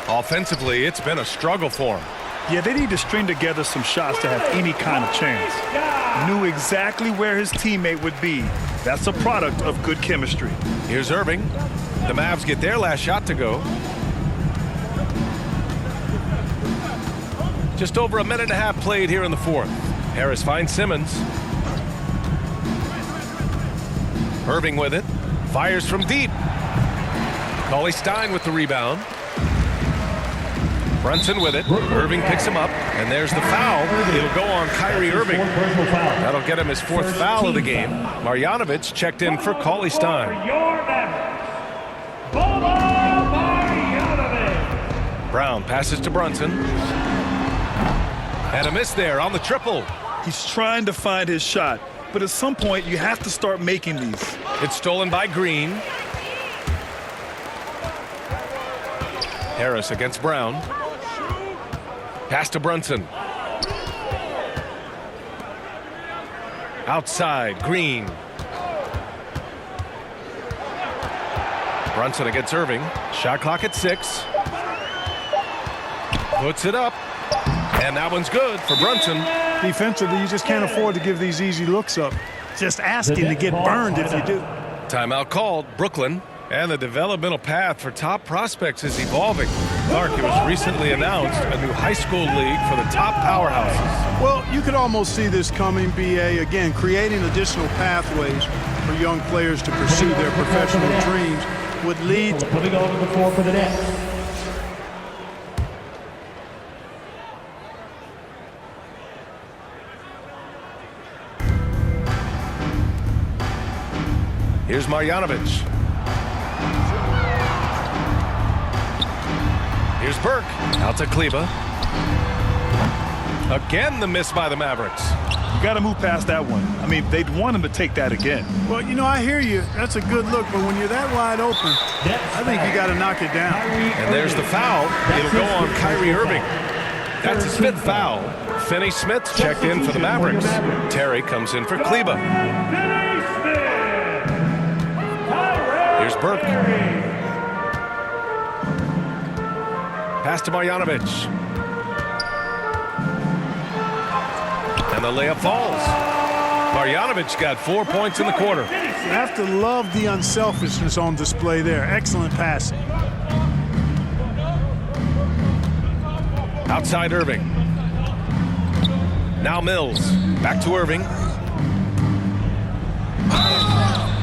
Offensively, it's been a struggle for him. Yeah, they need to string together some shots to have any kind of chance. Knew exactly where his teammate would be. That's a product of good chemistry. Here's Irving. The Mavs get their last shot to go. Just over a minute and a half played here in the fourth. Harris finds Simmons. Irving with it. Fires from deep. Cauley Stein with the rebound. Brunson with it. Irving picks him up, and there's the foul. It'll go on Kyrie Irving. That'll get him his fourth foul of the game. Marjanovic checked in for Cauley Stein. Brown passes to Brunson. And a miss there on the triple. He's trying to find his shot, but at some point you have to start making these. It's stolen by Green. Harris against Brown. Pass to Brunson. Outside, Green. Brunson against Irving. Shot clock at 6. Puts it up. And that one's good for Brunson. Defensively, you just can't afford to give these easy looks up. Just asking to get burned if you do. Timeout called, Brooklyn. And the developmental path for top prospects is evolving. Clark, it was recently announced a new high school league for the top powerhouses. Well, you could almost see this coming, B.A. Again, creating additional pathways for young players to pursue their professional dreams would lead to putting on the floor for the Nets. Here's Marjanovic. Here's Burke. Out to Kleba. Again, the miss by the Mavericks. You got to move past that one. I mean, they'd want him to take that again. Well, you know, I hear you. That's a good look, but when you're that wide open, I think you got to knock it down. And there's the foul. It'll go on Kyrie Irving. That's his fifth foul. Finney Smith checked in for the Mavericks. Terry comes in for Kleba. Here's Burke. Pass to Marjanovic. And the layup falls. Marjanovic got 4 points in the quarter. You have to love the unselfishness on display there. Excellent passing. Outside Irving. Now Mills. Back to Irving.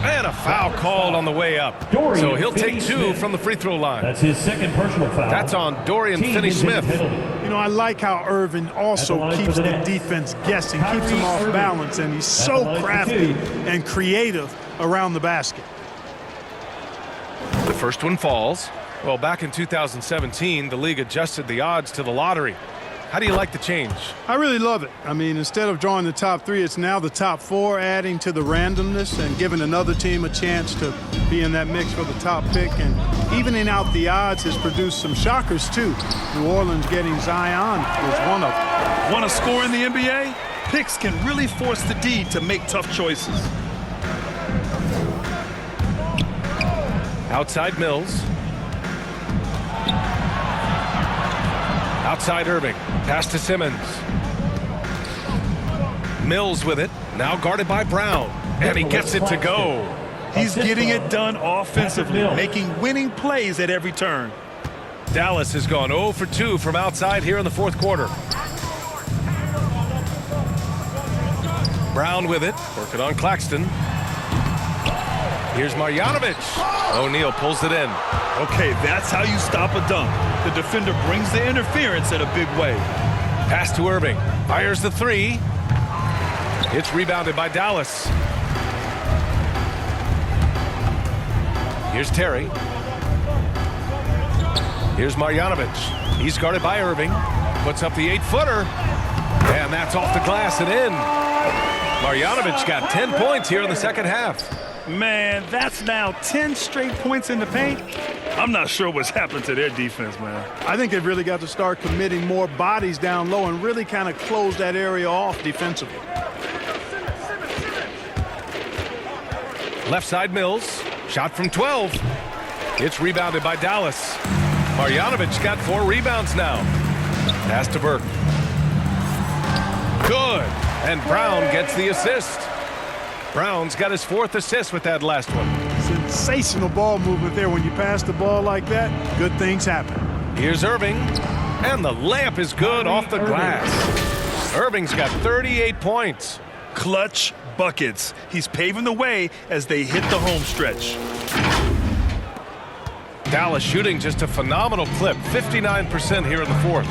And a foul called on the way up. So he'll take 2 from the free throw line. That's his second personal foul. That's on Dorian Finney-Smith. You know, I like how Irving also keeps the defense guessing, keeps them off balance, and he's so crafty and creative around the basket. The first one falls. Well, back in 2017, the league adjusted the odds to the lottery. How do you like the change? I really love it. I mean, instead of drawing the top 3, it's now the top 4, adding to the randomness and giving another team a chance to be in that mix for the top pick. And evening out the odds has produced some shockers, too. New Orleans getting Zion was one of them. Want to score in the NBA? Picks can really force the D to make tough choices. Outside Mills. Outside Irving. Pass to Simmons. Mills with it. Now guarded by Brown. And he gets it to go. He's getting it done offensively, making winning plays at every turn. Dallas has gone 0 for 2 from outside here in the fourth quarter. Brown with it. Working on Claxton. Here's Marjanovic. O'Neal pulls it in. Okay, that's how you stop a dunk. The defender brings the interference in a big way. Pass to Irving. Fires the 3. It's rebounded by Dallas. Here's Terry. Here's Marjanovic. He's guarded by Irving. Puts up the 8-footer. And that's off the glass and in. Marjanovic got 10 points here in the second half. Man, that's now 10 straight points in the paint. I'm not sure what's happened to their defense, man. I think they've really got to start committing more bodies down low and really kind of close that area off defensively. Left side Mills. Shot from 12. It's rebounded by Dallas. Marjanovic got 4 rebounds now. Pass to Burke. Good. And Brown gets the assist. Brown's got his 4th assist with that last one. Sensational ball movement there. When you pass the ball like that, good things happen. Here's Irving. And the layup is good off the glass. Irving's got 38 points. Clutch buckets. He's paving the way as they hit the home stretch. Dallas shooting just a phenomenal clip. 59% here in the 4th.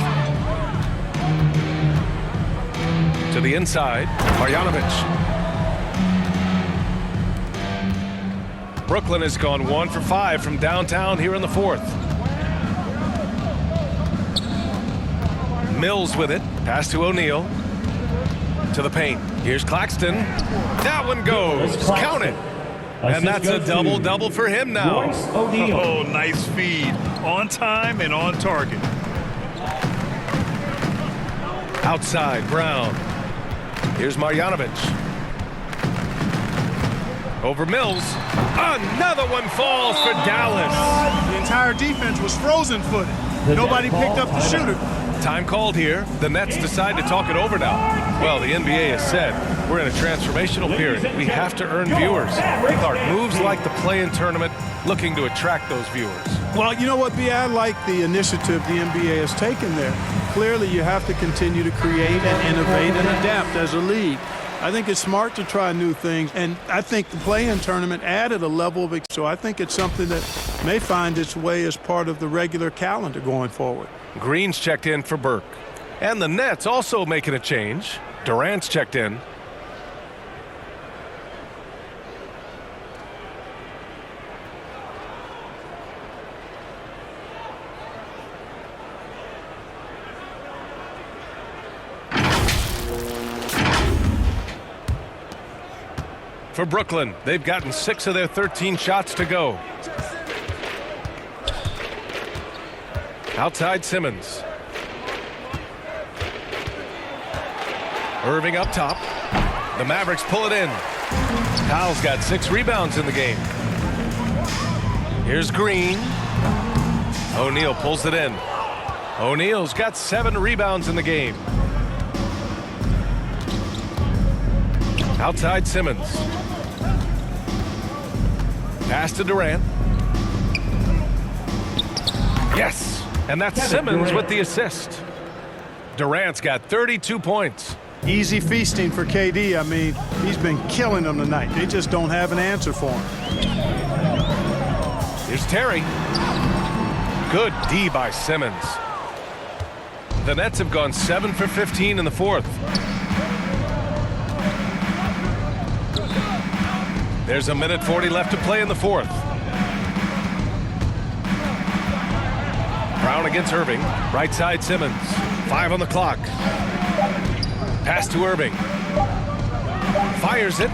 To the inside, Marjanovic. Brooklyn has gone 1 for 5 from downtown here in the 4th. Mills with it. Pass to O'Neal. To the paint. Here's Claxton. That one goes. Count it. And that's a double-double for him now. Oh, nice feed. On time and on target. Outside, Brown. Here's Marjanovic. Over Mills. Another one falls for Dallas. The entire defense was frozen-footed. Nobody picked up the shooter. Time called here. The Nets decide to talk it over now. Well, the NBA has said we're in a transformational period. We have to earn viewers. Clark, moves like the play-in tournament looking to attract those viewers. Well, you know what, B? I like the initiative the NBA has taken there. Clearly, you have to continue to create and innovate and adapt as a league. I think it's smart to try new things, and I think the play-in tournament added a level of so I think it's something that may find its way as part of the regular calendar going forward. Green's checked in for Burke. And the Nets also making a change. Durant's checked in. For Brooklyn, they've gotten 6 of their 13 shots to go. Outside Simmons. Irving up top. The Mavericks pull it in. Powell's got 6 rebounds in the game. Here's Green. O'Neal pulls it in. O'Neal's got 7 rebounds in the game. Outside Simmons. Pass to Durant. Yes. And that's Simmons with the assist. Durant's got 32 points. Easy feasting for KD. I mean, he's been killing them tonight. They just don't have an answer for him. Here's Terry. Good D by Simmons. The Nets have gone 7 for 15 in the 4th. There's a minute 40 left to play in the 4th. Brown against Irving. Right side Simmons. 5 on the clock. Pass to Irving. Fires it.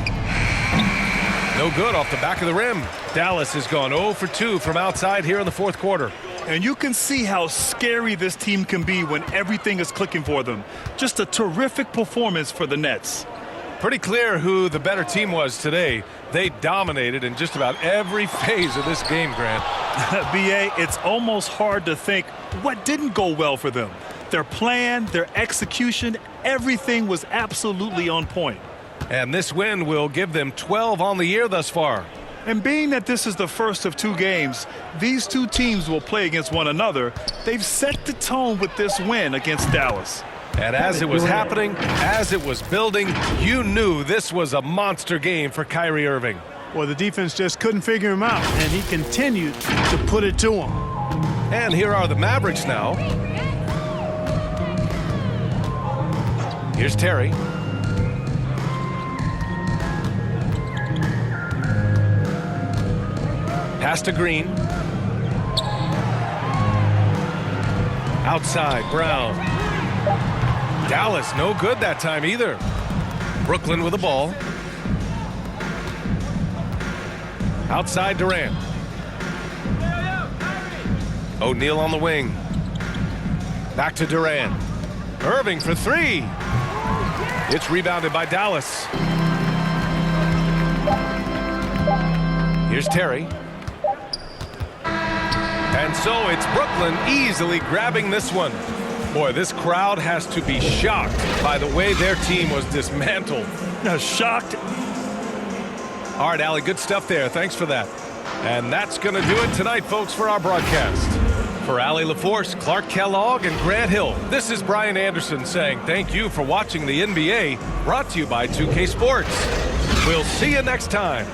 No good off the back of the rim. Dallas has gone 0 for 2 from outside here in the 4th quarter. And you can see how scary this team can be when everything is clicking for them. Just a terrific performance for the Nets. Pretty clear who the better team was today. They dominated in just about every phase of this game, Grant. B.A., it's almost hard to think what didn't go well for them. Their plan, their execution, everything was absolutely on point. And this win will give them 12 on the year thus far. And being that this is the first of 2 games, these 2 teams will play against one another. They've set the tone with this win against Dallas. And as it was happening, as it was building, you knew this was a monster game for Kyrie Irving. Well, the defense just couldn't figure him out, and he continued to put it to him. And here are the Mavericks now. Here's Terry. Pass to Green. Outside, Brown. Dallas, no good that time either. Brooklyn with the ball. Outside, Durant. O'Neal on the wing. Back to Durant. Irving for three. It's rebounded by Dallas. Here's Terry. And so it's Brooklyn easily grabbing this one. Boy, this crowd has to be shocked by the way their team was dismantled. Shocked. All right, Allie, good stuff there. Thanks for that. And that's going to do it tonight, folks, for our broadcast. For Allie LaForce, Clark Kellogg, and Grant Hill, this is Brian Anderson saying thank you for watching the NBA, brought to you by 2K Sports. We'll see you next time.